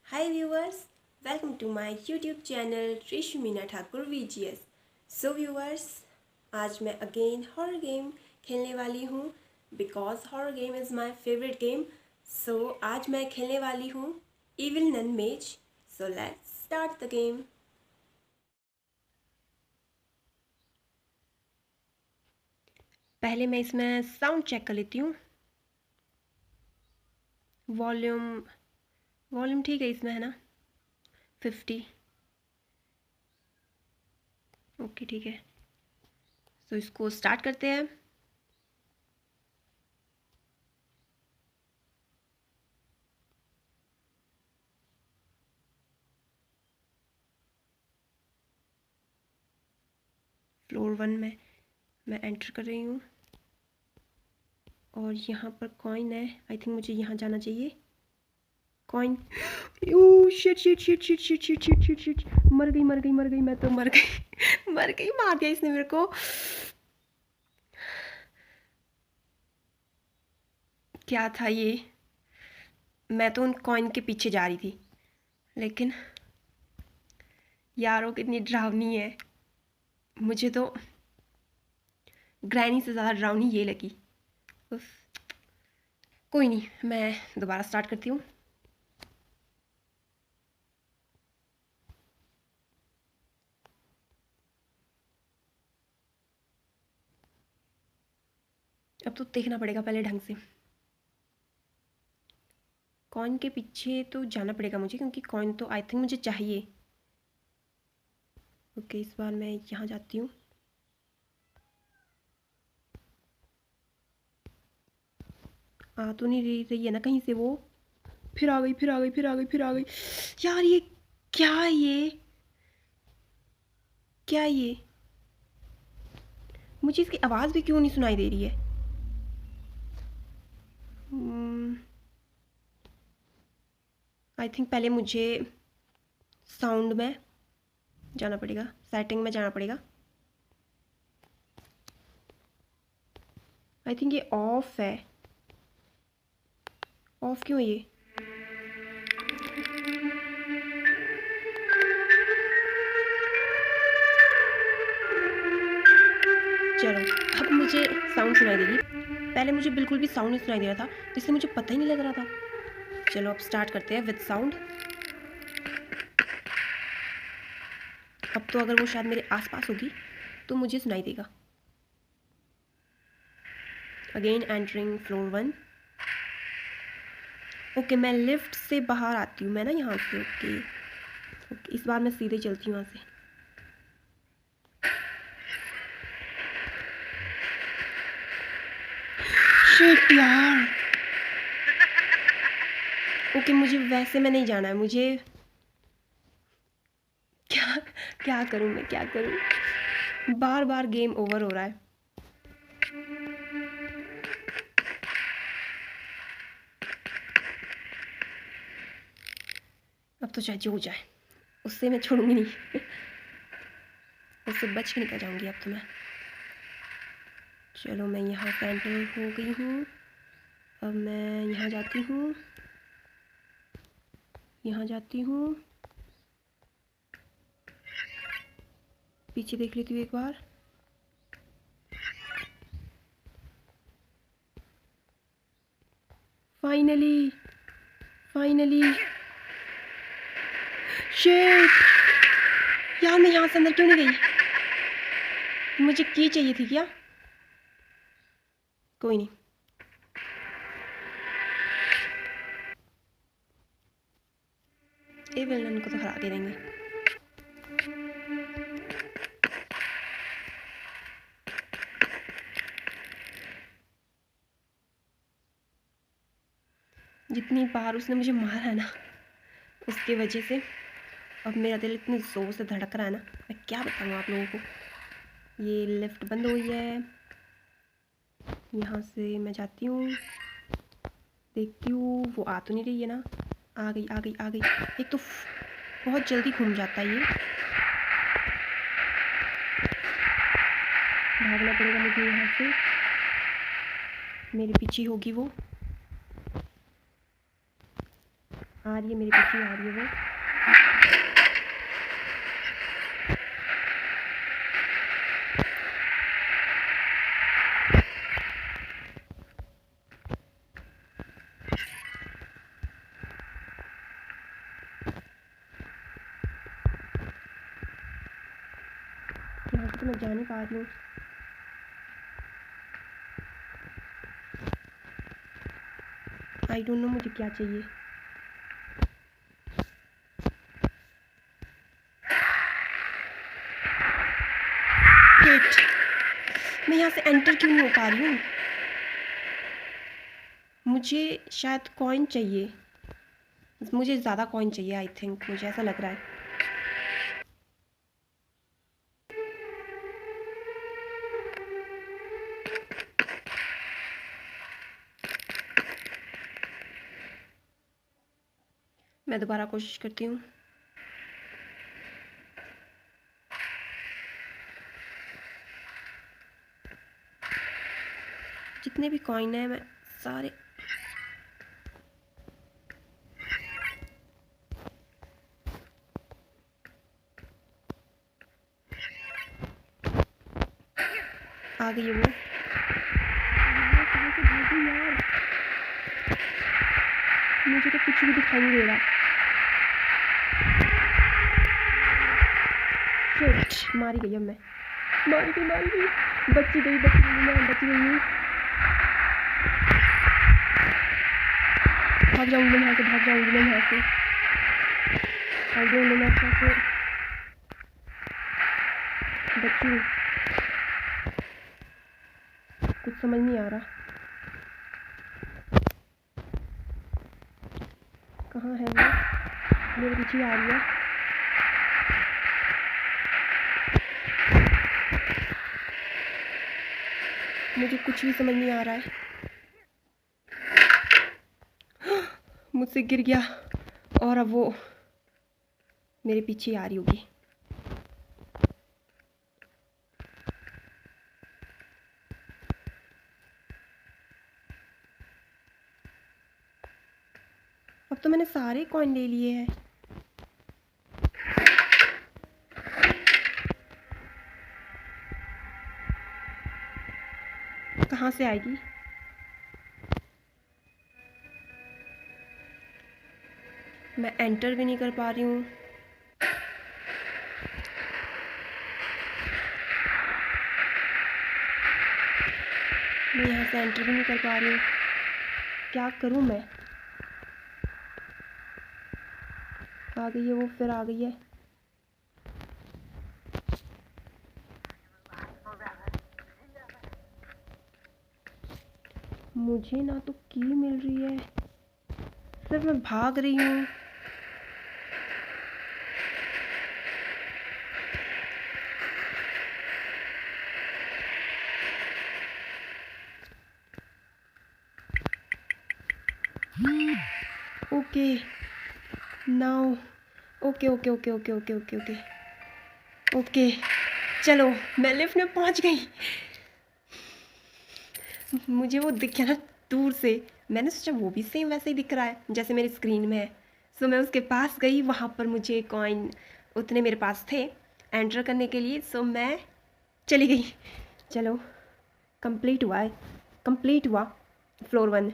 Hi viewers, welcome to my YouTube channel Trishu Meena Thakur VGS. So viewers, आज मैं again horror game खेलने वाली हूँ because horror game is my favorite game. So आज मैं खेलने वाली हूँ Evil Nun Mage. So let's start the game. पहले मैं इसमें साउंड चेक कर लेती हूँ. वॉल्यूम ठीक है इसमें, है ना? 50. ओके ठीक है. तो इसको स्टार्ट करते हैं. फ्लोर 1 में मैं एंटर कर रही हूँ और यहाँ पर कॉइन है. आई थिंक मुझे यहाँ जाना चाहिए. Coin. Oh shit shit shit shit shit shit shit shit shit. मर गई मैं तो मर गई. मर गई. मार दिया इसने मेरे को. क्या था ये? मैं तो उन कॉइन के पीछे जा रही थी, लेकिन यार वो कितनी डरावनी है. मुझे तो ग्रैनी से ज़्यादा डरावनी ये लगी. उफ. कोई नहीं, मैं दोबारा स्टार्ट करती हूँ. अब तो देखना पड़ेगा पहले ढंग से. कॉइन के पीछे तो जाना पड़ेगा मुझे, क्योंकि कॉइन तो आई थिंक मुझे चाहिए. ओके इस बार मैं यहाँ जाती हूँ. आ तो नहीं रही है ना कहीं से वो. फिर आ गई. यार ये क्या है? ये मुझे इसकी आवाज़ भी क्यों नहीं सुनाई दे रही है? आई थिंक पहले मुझे साउंड में जाना पड़ेगा, सेटिंग में जाना पड़ेगा. आई थिंक ये ऑफ है. ऑफ क्यों है ये? चलो अब मुझे साउंड सुनाई दे रही. पहले मुझे बिल्कुल भी साउंड नहीं सुनाई दे रहा था, इसलिए मुझे पता ही नहीं लग रहा था. चलो अब स्टार्ट करते हैं विद साउंड. अब तो अगर वो शायद मेरे आसपास होगी तो मुझे सुनाई देगा. Again entering floor 1. ओके मैं लिफ्ट से बाहर आती हूँ मैं ना यहाँ से. ओके इस बार मैं सीधे चलती हूँ यहाँ से. शिट यार. ओके मुझे वैसे में नहीं जाना है. मुझे क्या करूँ मैं, क्या करूँ? बार बार गेम ओवर हो रहा है. अब तो चाहे जो हो जाए, उससे मैं छोड़ूंगी नहीं. उससे बच के निकल जाऊंगी अब तो मैं. चलो मैं यहाँ एंटर हो गई हूँ. अब मैं यहाँ जाती हूँ. पीछे देख लेती हूँ एक बार. Finally shit. यार मैं यहाँ से अंदर क्यों नहीं गई? मुझे की चाहिए थी क्या? कोई नहीं. एविल नन को तो हरा दे देंगे. जितनी बार उसने मुझे मारा है ना, उसके वजह से अब मेरा दिल इतनी ज़ोर से धड़क रहा है ना, मैं क्या बताऊँ आप लोगों को. ये लिफ्ट बंद हुई है. यहाँ से मैं जाती हूँ, देखती हूँ वो आ तो नहीं रही है ना. आ गई. एक तो बहुत जल्दी घूम जाता है ये. भागना पड़ेगा मुझे यहाँ से. मेरे पीछे होगी वो. आ आ रही है, मेरे पीछे आ रही है वो। यहाँ से तो मैं जा नहीं पा रही हूँ। आई डोंट नो मुझे क्या चाहिए। मैं यहाँ से एंटर क्यों नहीं हो पा रही हूँ? मुझे शायद कॉइन चाहिए, मुझे ज़्यादा कॉइन चाहिए। आई थिंक मुझे ऐसा लग रहा है। मैं दोबारा कोशिश करती हूँ। जितने भी कॉइन हैं मैं सारे आ गई है वो। यार मुझे तो कुछ भी दिखाई नहीं दे रहा। शिट, मारी गई अब मैं। मारी गई। बची गई मैं, बच गई हूँ। भाग जाऊंगी मैं यहाँ से। आई डोंट नो मैं कैसे बची। कुछ समझ नहीं आ रहा कहाँ है वो। मेरे पीछे आ रही है। मुझे कुछ भी समझ नहीं आ रहा है। मुझसे गिर गया और अब वो मेरे पीछे आ रही होगी। अब तो मैंने सारे कॉइन ले लिए हैं। कहाँ से आएगी? मैं एंटर भी नहीं कर पा रही हूँ। मैं यहाँ से एंटर भी नहीं कर पा रही हूँ। क्या करूँ मैं? आ गई है वो, फिर आ गई है। मुझे ना तो की मिल रही है, सिर्फ मैं भाग रही हूँ। ओके नाउ ओके चलो मैं लिफ्ट में पहुंच गई। मुझे वो दिख गया ना दूर से, मैंने सोचा वो भी सेम वैसे ही दिख रहा है जैसे मेरी स्क्रीन में है। सो मैं उसके पास गई, वहाँ पर मुझे कॉइन उतने मेरे पास थे एंटर करने के लिए। सो मैं चली गई। चलो कंप्लीट हुआ फ्लोर 1।